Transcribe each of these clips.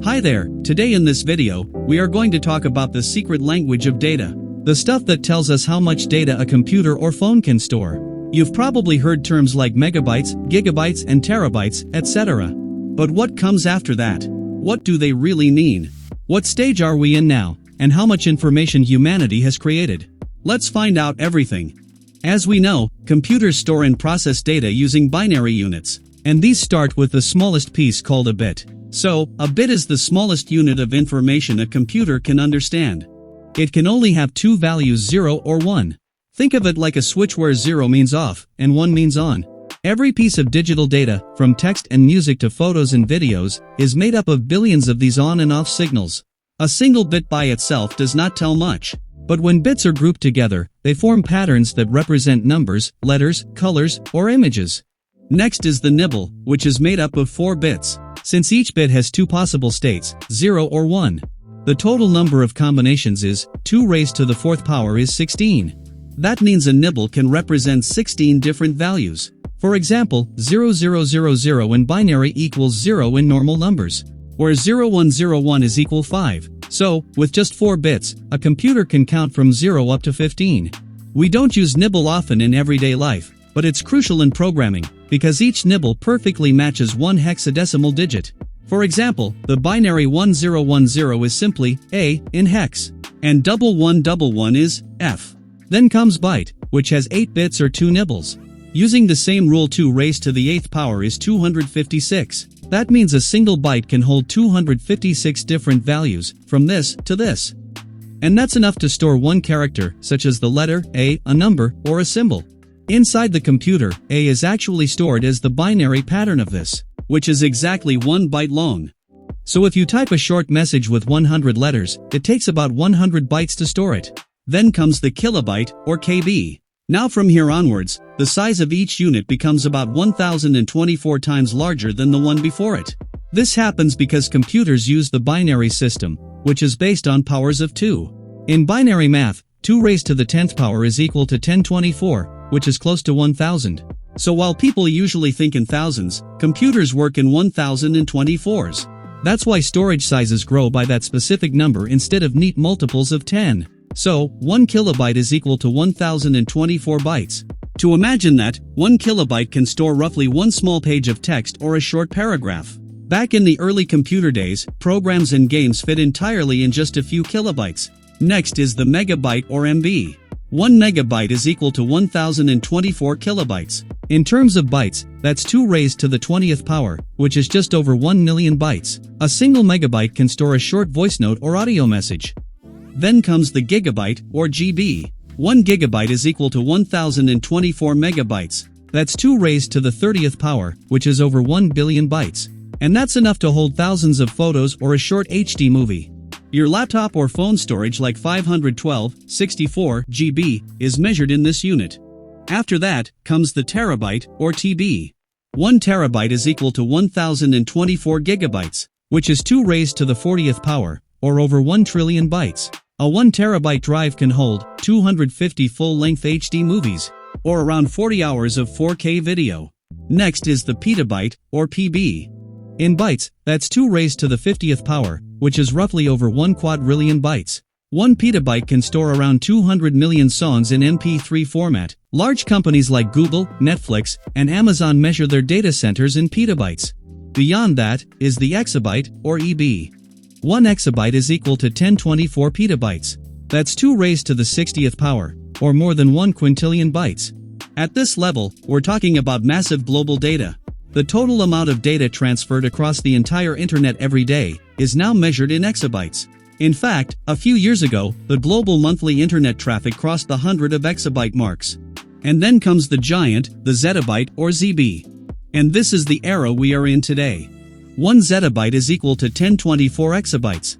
Hi there, today in this video, we are going to talk about the secret language of data. The stuff that tells us how much data a computer or phone can store. You've probably heard terms like megabytes, gigabytes and terabytes, etc. But what comes after that? What do they really mean? What stage are we in now, and how much information humanity has created? Let's find out everything. As we know, computers store and process data using binary units, and these start with the smallest piece called a bit. So, a bit is the smallest unit of information a computer can understand. It can only have two values, 0 or 1. Think of it like a switch where 0 means off, and 1 means on. Every piece of digital data, from text and music to photos and videos, is made up of billions of these on and off signals. A single bit by itself does not tell much. But when bits are grouped together, they form patterns that represent numbers, letters, colors, or images. Next is the nibble, which is made up of 4 bits. Since each bit has two possible states, 0 or 1. The total number of combinations is 2 raised to the 4th power is 16. That means a nibble can represent 16 different values. For example, 0000 in binary equals 0 in normal numbers, where 0101 is equal 5. So, with just 4 bits, a computer can count from 0 up to 15. We don't use nibble often in everyday life, but it's crucial in programming, because each nibble perfectly matches one hexadecimal digit. For example, the binary 1010 is simply A in hex, and 1111 is F. Then comes byte, which has 8 bits or 2 nibbles. Using the same rule, 2 raised to the 8th power is 256. That means a single byte can hold 256 different values, from this to this. And that's enough to store one character, such as the letter A, a number, or a symbol. Inside the computer, A is actually stored as the binary pattern of this, which is exactly 1 byte long. So if you type a short message with 100 letters, it takes about 100 bytes to store it. Then comes the kilobyte, or KB. Now from here onwards, the size of each unit becomes about 1024 times larger than the one before it. This happens because computers use the binary system, which is based on powers of 2. In binary math, 2 raised to the 10th power is equal to 1024, which is close to 1000. So while people usually think in thousands, computers work in 1024s. That's why storage sizes grow by that specific number instead of neat multiples of 10. So, 1 kilobyte is equal to 1024 bytes. To imagine that, 1 kilobyte can store roughly one small page of text or a short paragraph. Back in the early computer days, programs and games fit entirely in just a few kilobytes. Next is the megabyte or MB. 1 megabyte is equal to 1024 kilobytes. In terms of bytes, that's 2 raised to the 20th power, which is just over 1 million bytes. A single megabyte can store a short voice note or audio message. Then comes the gigabyte, or GB. 1 gigabyte is equal to 1024 megabytes. That's 2 raised to the 30th power, which is over 1 billion bytes. And that's enough to hold thousands of photos or a short HD movie. Your laptop or phone storage like 512/64 GB is measured in this unit. After that, comes the terabyte, or TB. 1 terabyte is equal to 1024 gigabytes, which is 2 raised to the 40th power, or over 1 trillion bytes. A 1 terabyte drive can hold 250 full-length HD movies, or around 40 hours of 4K video. Next is the petabyte, or PB. In bytes, that's 2 raised to the 50th power, which is roughly over 1 quadrillion bytes. 1 petabyte can store around 200 million songs in MP3 format. Large companies like Google, Netflix, and Amazon measure their data centers in petabytes. Beyond that is the exabyte, or EB. 1 exabyte is equal to 1024 petabytes. That's 2 raised to the 60th power, or more than 1 quintillion bytes. At this level, we're talking about massive global data. The total amount of data transferred across the entire internet every day is now measured in exabytes. In fact, a few years ago, the global monthly internet traffic crossed the 100 of exabyte marks. And then comes the giant, the zettabyte, or ZB. And this is the era we are in today. 1 zettabyte is equal to 1024 exabytes.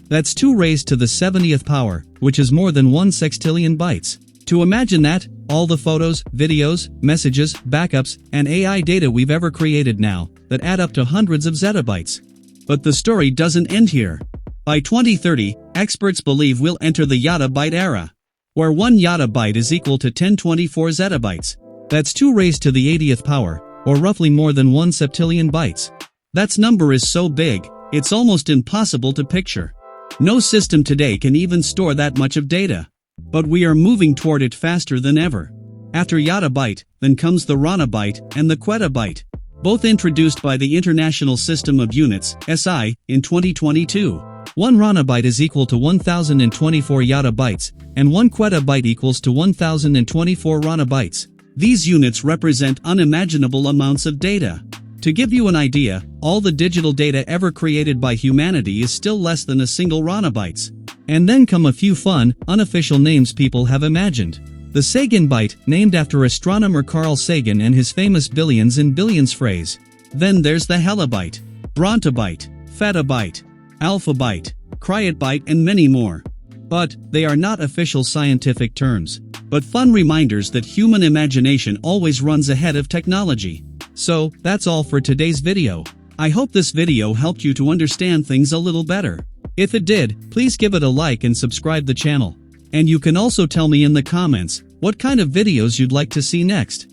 That's 2 raised to the 70th power, which is more than 1 sextillion bytes. To imagine that, all the photos, videos, messages, backups, and AI data we've ever created now, that add up to hundreds of zettabytes. But the story doesn't end here. By 2030, experts believe we'll enter the Yottabyte era, where 1 yottabyte is equal to 1024 zettabytes. That's 2 raised to the 80th power, or roughly more than 1 septillion bytes. That number is so big, It's almost impossible to picture. No system today can even store that much of data. But we are moving toward it faster than ever. After Yottabyte, then comes the Ronnabyte and the Quettabyte, both introduced by the International System of Units, SI, in 2022. One Ronnabyte is equal to 1024 Yottabytes, and one Quettabyte equals to 1024 Ronnabytes. These units represent unimaginable amounts of data. To give you an idea, all the digital data ever created by humanity is still less than a single Ronnabytes. And then come a few fun, unofficial names people have imagined. The Saganbyte, named after astronomer Carl Sagan and his famous billions in billions phrase. Then there's the Helabyte, Brontabyte, Petabyte, Alphabyte, Cryotbyte and many more. But, they are not official scientific terms, but fun reminders that human imagination always runs ahead of technology. So, that's all for today's video. I hope this video helped you to understand things a little better. If it did, please give it a like and subscribe the channel. And you can also tell me in the comments what kind of videos you'd like to see next.